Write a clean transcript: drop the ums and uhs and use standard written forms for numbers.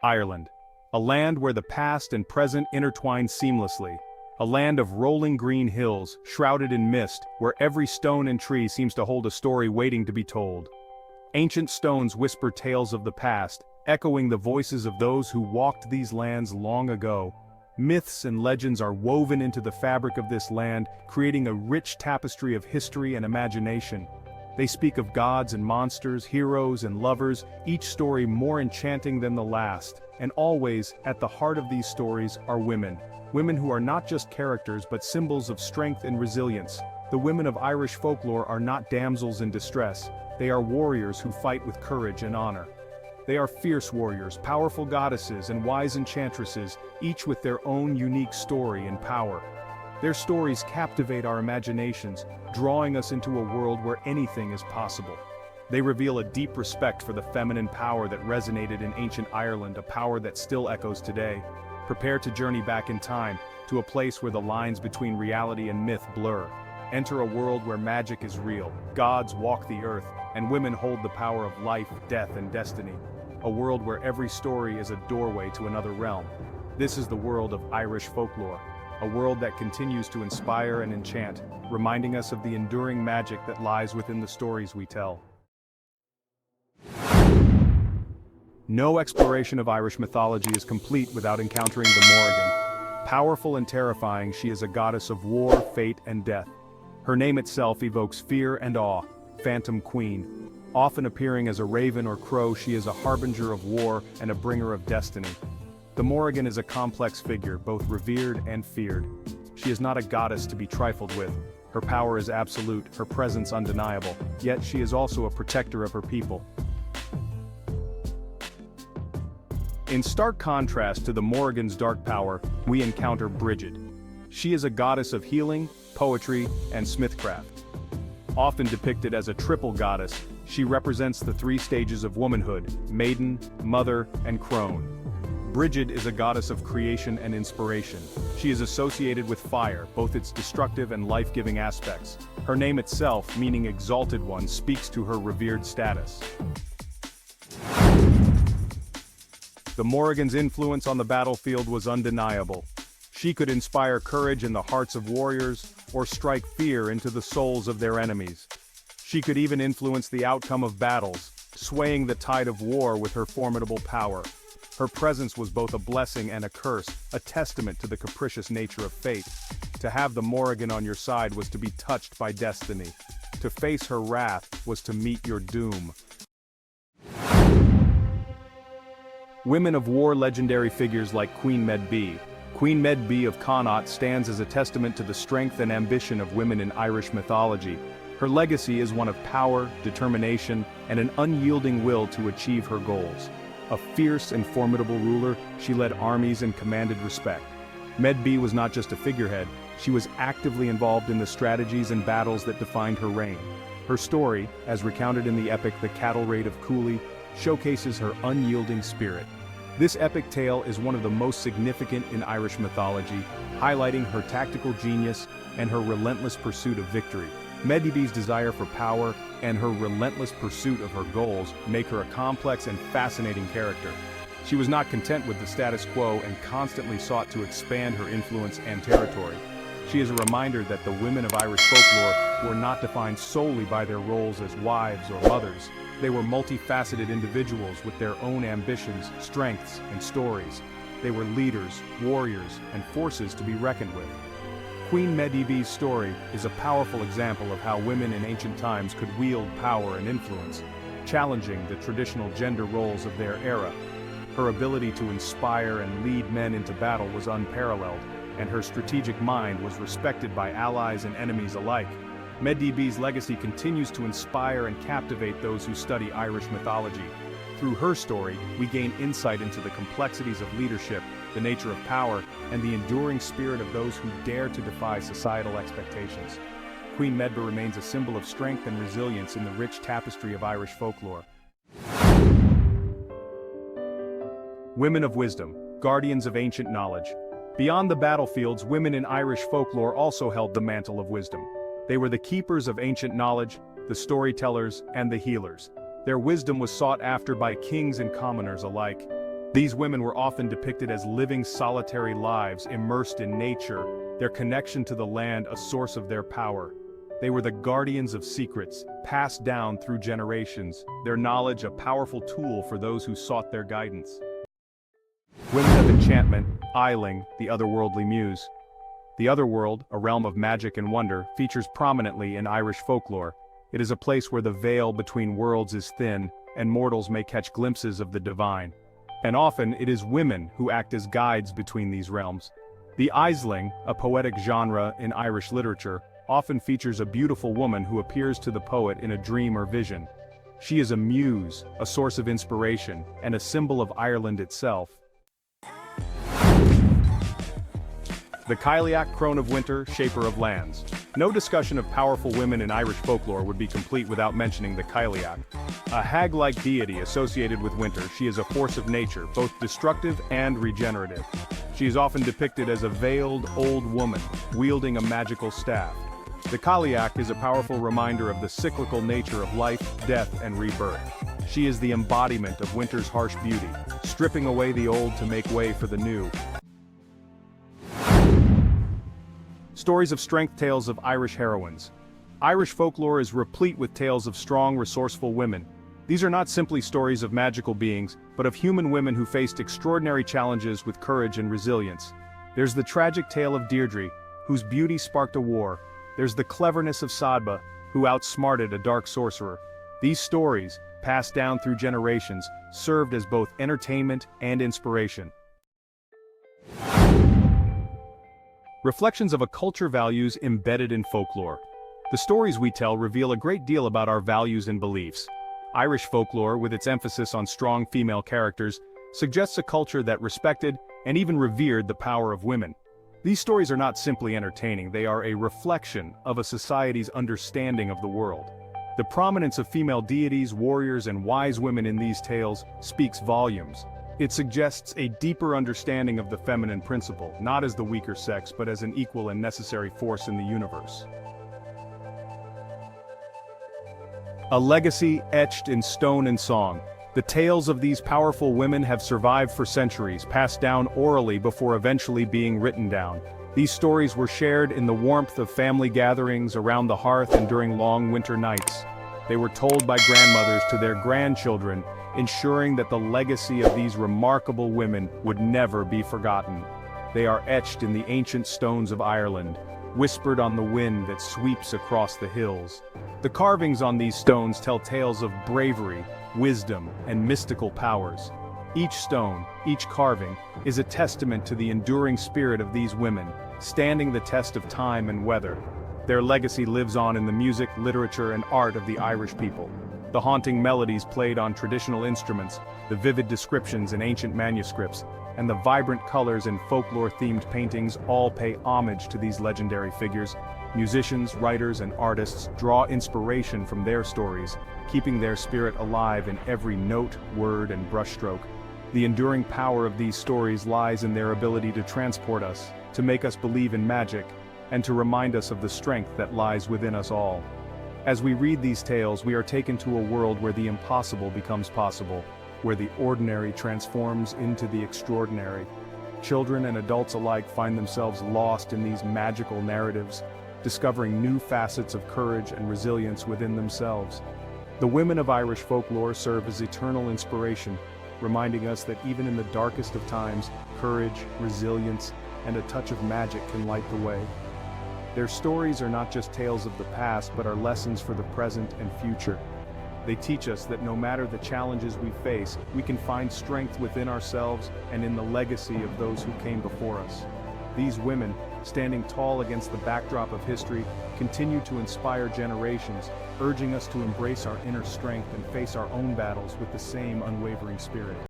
Ireland. A land where the past and present intertwine seamlessly. A land of rolling green hills, shrouded in mist, where every stone and tree seems to hold a story waiting to be told. Ancient stones whisper tales of the past, echoing the voices of those who walked these lands long ago. Myths and legends are woven into the fabric of this land, creating a rich tapestry of history and imagination. They speak of gods and monsters, heroes and lovers, each story more enchanting than the last. And always, at the heart of these stories, are women. Women who are not just characters but symbols of strength and resilience. The women of Irish folklore are not damsels in distress. They are warriors who fight with courage and honor. They are fierce warriors, powerful goddesses and wise enchantresses, each with their own unique story and power. Their stories captivate our imaginations, drawing us into a world where anything is possible. They reveal a deep respect for the feminine power that resonated in ancient Ireland, a power that still echoes today. Prepare to journey back in time, to a place where the lines between reality and myth blur. Enter a world where magic is real, gods walk the earth, and women hold the power of life, death, and destiny. A world where every story is a doorway to another realm. This is the world of Irish folklore. A world that continues to inspire and enchant, reminding us of the enduring magic that lies within the stories we tell. No exploration of Irish mythology is complete without encountering the Morrigan. Powerful and terrifying, she is a goddess of war, fate, and death. Her name itself evokes fear and awe, Phantom Queen. Often appearing as a raven or crow, she is a harbinger of war and a bringer of destiny. The Morrigan is a complex figure, both revered and feared. She is not a goddess to be trifled with. Her power is absolute, her presence undeniable, yet she is also a protector of her people. In stark contrast to the Morrigan's dark power, we encounter Brigid. She is a goddess of healing, poetry, and smithcraft. Often depicted as a triple goddess, she represents the three stages of womanhood: maiden, mother, and crone. Brigid is a goddess of creation and inspiration. She is associated with fire, both its destructive and life-giving aspects. Her name itself, meaning exalted one, speaks to her revered status. The Morrigan's influence on the battlefield was undeniable. She could inspire courage in the hearts of warriors, or strike fear into the souls of their enemies. She could even influence the outcome of battles, swaying the tide of war with her formidable power. Her presence was both a blessing and a curse, a testament to the capricious nature of fate. To have the Morrigan on your side was to be touched by destiny. To face her wrath was to meet your doom. Women of war legendary figures like Queen Medb. Queen Medb of Connaught stands as a testament to the strength and ambition of women in Irish mythology. Her legacy is one of power, determination, and an unyielding will to achieve her goals. A fierce and formidable ruler, she led armies and commanded respect. Medb was not just a figurehead, she was actively involved in the strategies and battles that defined her reign. Her story, as recounted in the epic The Cattle Raid of Cooley, showcases her unyielding spirit. This epic tale is one of the most significant in Irish mythology, highlighting her tactical genius and her relentless pursuit of victory. Medb's desire for power and her relentless pursuit of her goals make her a complex and fascinating character. She was not content with the status quo and constantly sought to expand her influence and territory. She is a reminder that the women of Irish folklore were not defined solely by their roles as wives or mothers. They were multifaceted individuals with their own ambitions, strengths, and stories. They were leaders, warriors, and forces to be reckoned with. Queen Medb's story is a powerful example of how women in ancient times could wield power and influence, challenging the traditional gender roles of their era. Her ability to inspire and lead men into battle was unparalleled, and her strategic mind was respected by allies and enemies alike. Medb's legacy continues to inspire and captivate those who study Irish mythology. Through her story, we gain insight into the complexities of leadership, the nature of power, and the enduring spirit of those who dare to defy societal expectations. Queen Medb remains a symbol of strength and resilience in the rich tapestry of Irish folklore. Women of wisdom, guardians of ancient knowledge. Beyond the battlefields, women in Irish folklore also held the mantle of wisdom. They were the keepers of ancient knowledge, the storytellers, and the healers. Their wisdom was sought after by kings and commoners alike. These women were often depicted as living solitary lives immersed in nature, their connection to the land a source of their power. They were the guardians of secrets, passed down through generations, their knowledge a powerful tool for those who sought their guidance. Women of enchantment, Ailing, the otherworldly muse. The otherworld, a realm of magic and wonder, features prominently in Irish folklore. It is a place where the veil between worlds is thin, and mortals may catch glimpses of the divine. And often it is women who act as guides between these realms. The Aisling, a poetic genre in Irish literature, often features a beautiful woman who appears to the poet in a dream or vision. She is a muse, a source of inspiration, and a symbol of Ireland itself. The Cailleach, crone of winter, shaper of lands. No discussion of powerful women in Irish folklore would be complete without mentioning the Cailleach. A hag-like deity associated with winter, she is a force of nature, both destructive and regenerative. She is often depicted as a veiled, old woman, wielding a magical staff. The Cailleach is a powerful reminder of the cyclical nature of life, death, and rebirth. She is the embodiment of winter's harsh beauty, stripping away the old to make way for the new. Stories of strength, tales of Irish heroines. Irish folklore is replete with tales of strong, resourceful women. These are not simply stories of magical beings, but of human women who faced extraordinary challenges with courage and resilience. There's the tragic tale of Deirdre, whose beauty sparked a war. There's the cleverness of Sadba, who outsmarted a dark sorcerer. These stories, passed down through generations, served as both entertainment and inspiration. Reflections of a culture values embedded in folklore. The stories we tell reveal a great deal about our values and beliefs. Irish folklore, with its emphasis on strong female characters, suggests a culture that respected and even revered the power of women. These stories are not simply entertaining, they are a reflection of a society's understanding of the world. The prominence of female deities, warriors, and wise women in these tales speaks volumes. It suggests a deeper understanding of the feminine principle, not as the weaker sex but as an equal and necessary force in the universe. A legacy etched in stone and song. The tales of these powerful women have survived for centuries, passed down orally before eventually being written down. These stories were shared in the warmth of family gatherings, around the hearth, and during long winter nights. They were told by grandmothers to their grandchildren, ensuring that the legacy of these remarkable women would never be forgotten. They are etched in the ancient stones of Ireland, whispered on the wind that sweeps across the hills. The carvings on these stones tell tales of bravery, wisdom, and mystical powers. Each stone, each carving, is a testament to the enduring spirit of these women, standing the test of time and weather. Their legacy lives on in the music, literature, and art of the Irish people. The haunting melodies played on traditional instruments, the vivid descriptions in ancient manuscripts, and the vibrant colors in folklore-themed paintings all pay homage to these legendary figures. Musicians, writers, and artists draw inspiration from their stories, keeping their spirit alive in every note, word, and brushstroke. The enduring power of these stories lies in their ability to transport us, to make us believe in magic, and to remind us of the strength that lies within us all. As we read these tales, we are taken to a world where the impossible becomes possible, where the ordinary transforms into the extraordinary. Children and adults alike find themselves lost in these magical narratives, discovering new facets of courage and resilience within themselves. The women of Irish folklore serve as eternal inspiration, reminding us that even in the darkest of times, courage, resilience, and a touch of magic can light the way. Their stories are not just tales of the past, but are lessons for the present and future. They teach us that no matter the challenges we face, we can find strength within ourselves and in the legacy of those who came before us. These women, standing tall against the backdrop of history, continue to inspire generations, urging us to embrace our inner strength and face our own battles with the same unwavering spirit.